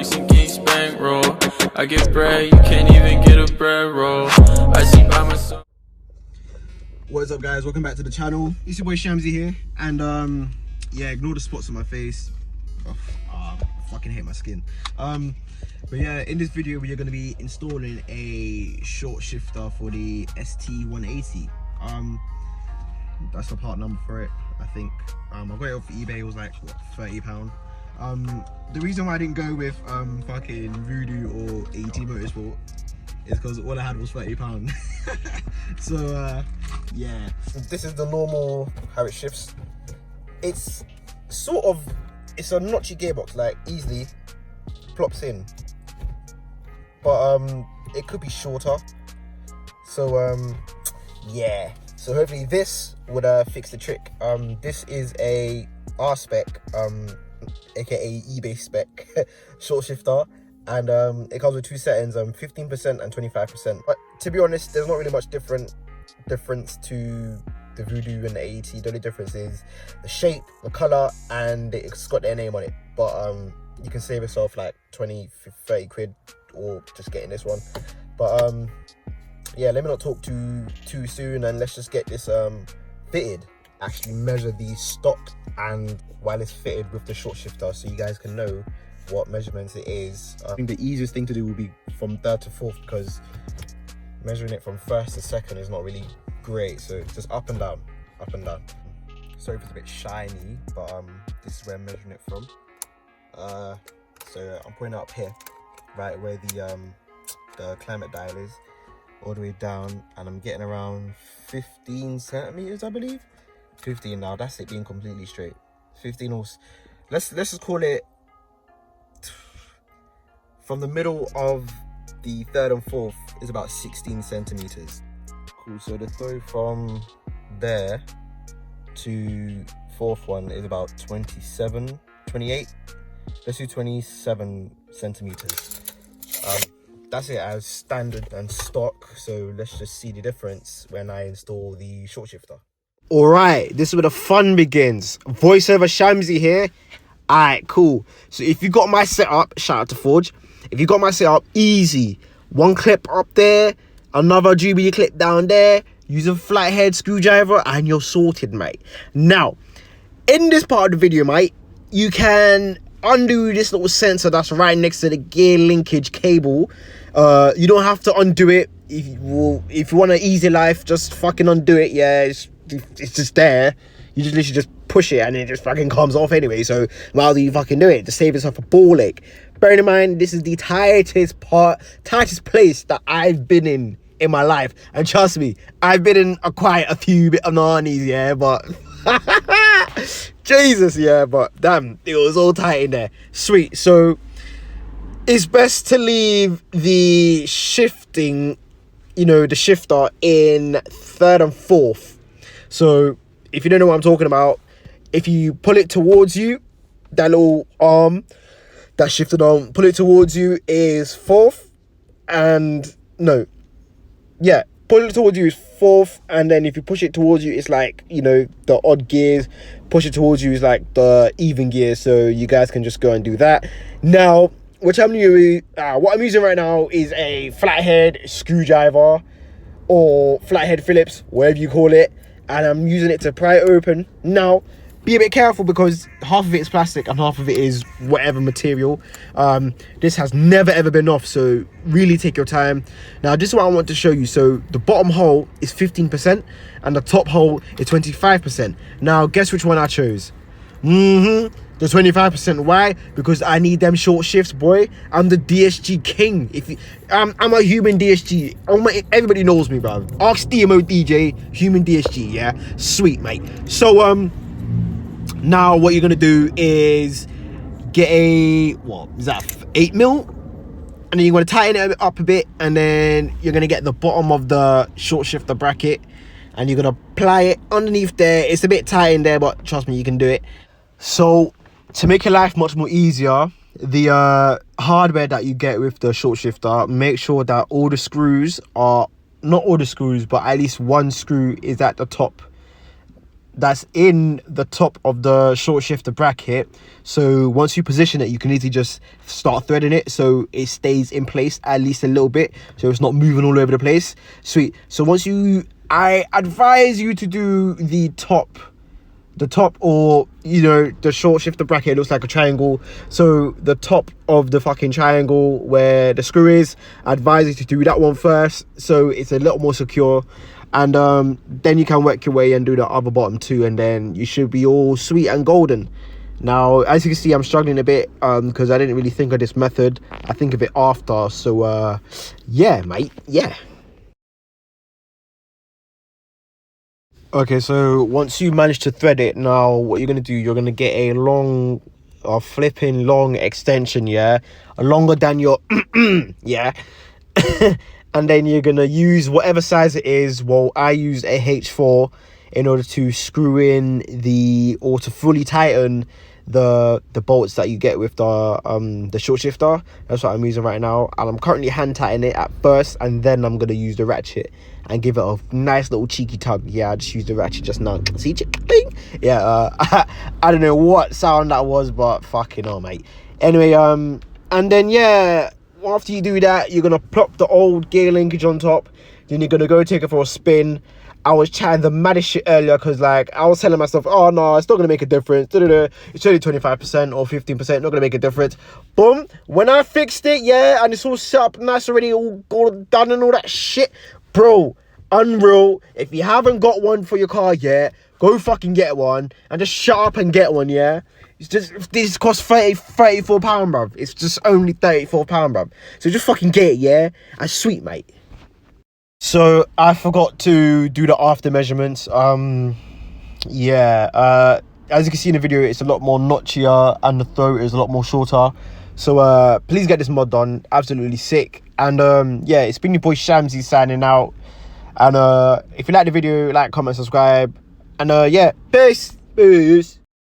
Mixing geese bankroll. I get bread, you can't even get a bread roll. I see by myself. What's up, guys? Welcome back to the channel. It's your boy Shamsi here, and yeah, ignore the spots on my face. I fucking hate my skin. But yeah, in this video we are going to be installing a short shifter for the ST180. That's the part number for it, I think. I got it off eBay. It was like what, £30. The reason why I didn't go with fucking Voodoo or AT Motorsport is because all I had was £30. So yeah, this is the normal how it shifts. It's sort of, it's a notchy gearbox, like easily plops in, but it could be shorter. So yeah, so hopefully this would fix the trick. This is a R spec, aka eBay spec short shifter, and it comes with two settings, 15% and 25%. But to be honest, there's not really much difference to the Voodoo and the AET. The only difference is the shape, the color, and it's got their name on it. But you can save yourself like 20-30 quid or just getting this one. But yeah, let me not talk too soon, and let's just get this fitted. Actually measure the stock and while it's fitted with the short shifter, so you guys can know what measurements it is. I think the easiest thing to do will be from third to fourth, because measuring it from first to second is not really great. So just up and down, up and down. Sorry if it's a bit shiny, but this is where I'm measuring it from. So I'm putting it up here, right where the climate dial is, all the way down, and I'm getting around 15 centimeters, I believe. 15 now, that's it being completely straight. 15 or let's just call it from the middle of the third and fourth is about 16 centimeters. Cool. So the throw from there to fourth one is about 28. Let's do 27 centimeters. That's it as standard and stock. So let's just see the difference when I install the short shifter. All right, this is where the fun begins. Voiceover Shamsi here. All right, cool. So if you got my setup, shout out to Forge. If you got my setup, easy. One clip up there, another Jubilee clip down there. Use a flathead screwdriver and you're sorted, mate. Now, in this part of the video, mate, you can undo this little sensor that's right next to the gear linkage cable. You don't have to undo it. If you want an easy life, just fucking undo it. Yeah, it's just there. You just literally just push it and it just fucking comes off anyway. So while you fucking do it, to save yourself a ball ache. Bearing in mind, this is the tightest place that I've been in my life. And trust me, I've been in quite a few bit of nannies, yeah, but Jesus, yeah, but damn, it was all tight in there. Sweet. So it's best to leave the shifting, you know, the shifter in third and fourth. So if you don't know what I'm talking about, if you pull it towards you, that little arm, that shifted arm, pull it towards you is fourth, and no, yeah, pull it towards you is fourth, and then if you push it towards you, it's like, you know, the odd gears. Push it towards you is like the even gears. So you guys can just go and do that. Now, what I'm using right now is a flathead screwdriver or flathead Phillips, whatever you call it, and I'm using it to pry it open. Now, be a bit careful because half of it is plastic and half of it is whatever material. This has never ever been off, so really take your time. Now, this is what I want to show you. So the bottom hole is 15% and the top hole is 25%. Now, guess which one I chose? The 25%. Why? Because I need them short shifts, boy. I'm the DSG king. I'm a human DSG. Everybody knows me, bro. Ask DMO DJ, human DSG. Yeah, sweet, mate. So now what you're gonna do is get a, what is that, 8mm, and then you're gonna tighten it up a bit, and then you're gonna get the bottom of the short shifter bracket, and you're gonna apply it underneath there. It's a bit tight in there, but trust me, you can do it. So to make your life much more easier, the hardware that you get with the short shifter, make sure that all the screws are, not all the screws, but at least one screw is at the top that's in the top of the short shifter bracket. So once you position it, you can easily just start threading it so it stays in place at least a little bit, so it's not moving all over the place. Sweet. So I advise you to do the top, or the short shifter bracket looks like a triangle, so the top of the fucking triangle where the screw is, I advise you to do that one first so it's a little more secure, and then you can work your way and do the other bottom too, and then you should be all sweet and golden. Now, as you can see, I'm struggling a bit because I didn't really think of this method. I think of it after. So yeah, mate, yeah. Okay, so once you manage to thread it, now what you're gonna do, you're gonna get a flipping long extension, yeah, longer than your yeah. And then you're gonna use whatever size it is. Well, I used a H4 in order to screw in or to fully tighten the bolts that you get with the short shifter. That's what I'm using right now, and I'm currently hand tightening it at first, and then I'm gonna use the ratchet and give it a nice little cheeky tug. Yeah, I just used the ratchet just now. See, bing. Yeah, I don't know what sound that was, but fucking hell, mate. Anyway, and then yeah, after you do that, you're gonna plop the old gear linkage on top. Then you're gonna go take it for a spin. I was chatting the maddest shit earlier because, like, I was telling myself, oh no, it's not gonna make a difference. It's only 25% or 15%, not gonna make a difference. Boom. When I fixed it, yeah, and it's all set up nice already, all done and all that shit, bro. Unreal. If you haven't got one for your car yet, go fucking get one and just shut up and get one, yeah. It's just, this costs £34, bruv. It's just only £34, bruv. So just fucking get it, yeah. And sweet, mate. So I forgot to do the after measurements. Yeah, as you can see in the video, it's a lot more notchier and the throat is a lot more shorter. So please get this mod done. Absolutely sick. And yeah, it's been your boy Shamsy signing out. And if you like the video, like, comment, subscribe. And yeah, peace.